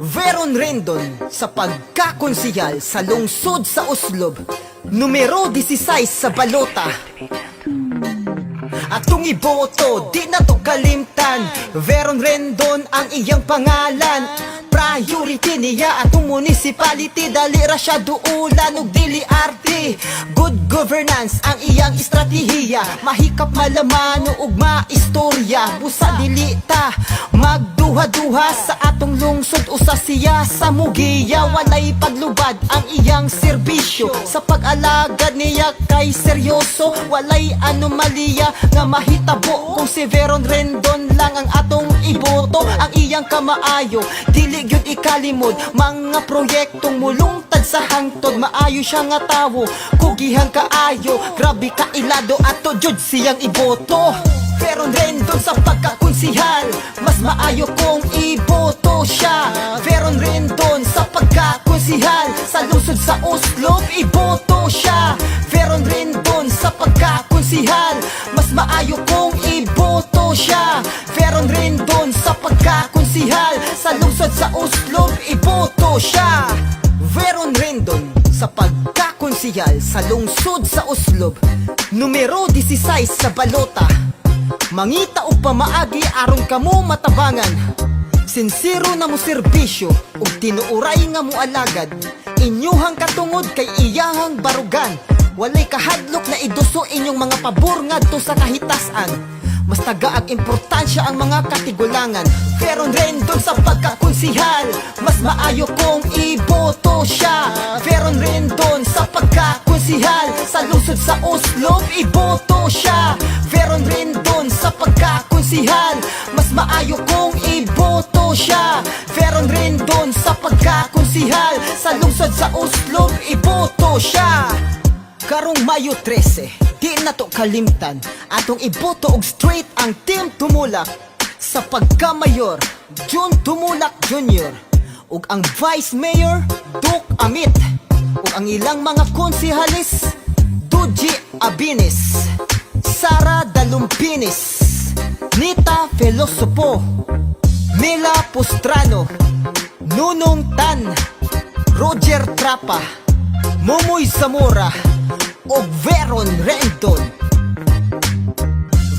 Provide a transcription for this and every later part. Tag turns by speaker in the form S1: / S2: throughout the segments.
S1: Veron Rendon sa pagkakonsihal sa lungsod sa Oslob, numero 16 sa balota. Atong iboto, di na to kalimtan. Veron Rendon ang iyang pangalan. Priority niya atong municipality, dali ra siya duulan ug dili arte. Good governance ang iyang estratehiya, mahikap malaman ug maistorya. Busa dili ta magduha-duha sa atong lungsod, usa siya sa mugiya. Walay paglubad ang iyang serbisyo, sa pag-alagad niya kay seryoso. Walay anomalya nga mahitabo kung si Veron Rendon lang ang atong iboto. Ang iyang kamaayo dili gyud ikalimod, mga proyektong mulungtad sa hangtod. Maayo siya nga tawo, kugihang kaayo, grabe ka ilado, ato jud siyang iboto. Veron Rendon sa pagkakonsihal, mas maayo kung iboto siya. Veron Rendon sa pagkakonsihal sa lungsod sa Oslob, iboto siya. Veron Rendon sa pagkakonsihal, mas maayo kung iboto siya. Veron Rendon sa pagkakonsihal sa lungsod sa Oslob, iboto siya. Veron Rendon sa pagkakonsihal sa lungsod sa Oslob, numero 16 sa balota. Mangita o pamaagi aron kamo matabangan, sinsiro na mo serbisyo ug tinuuray nga mo alagad. Inyuhang katungod kay iyahang barugan, walay kahadlok na iduso inyong mga pabor ngadto sa kahitasan. Mas tagaag importansya ang mga katigulangan. Veron Rendon sa pagkakonsihal, mas maayo kung iboto siya. Veron Rendon sa pagkakonsihal sa lungsod sa Oslob, iboto siya. Veron Rendon sa pagkakonsihal, mas maayo kung iboto siya. Veron Rendon sa pagkakonsihal sa lungsod sa Oslob, iboto siya. Karong Mayo 13, di na to kalimtan, atong iboto og straight ang Team Tumulak. Sa pagka-mayor, June Tumulak Jr. ug ang Vice Mayor, Duke Amit. ug ang ilang mga konsihalis, Duji Abinis, Sara Dalumpinis, Nita Felosopo, Mila Postrano, Nunong Tan, Roger Trapa, Momoy Zamora o Veron Rendon.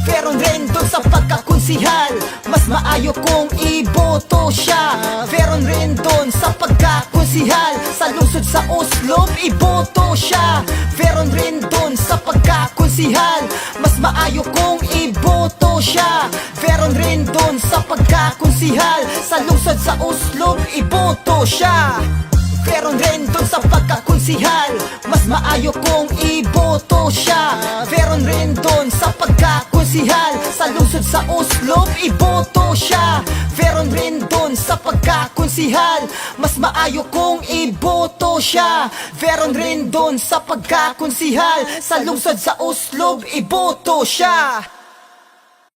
S1: Veron Rendon sa pagkakonsihal, mas maayo kung iboto siya. Veron Rendon sa pagkakonsihal sa lungsod sa Oslob, iboto siya. Veron Rendon sa pagkakonsihal, mas maayo kung iboto siya. Veron Rendon sa pagkakonsihal sa lungsod sa Oslob, iboto siya. Veron Rendon sa pagkakonsihal, mas maayo kung iboto siya. Veron Rendon sa pagkakonsihal sa lungsod sa Oslob, iboto siya. Veron Rendon sa pagkakonsihal, mas maayo kung iboto siya. Veron Rendon sa pagkakonsihal sa lungsod sa Oslob, iboto siya.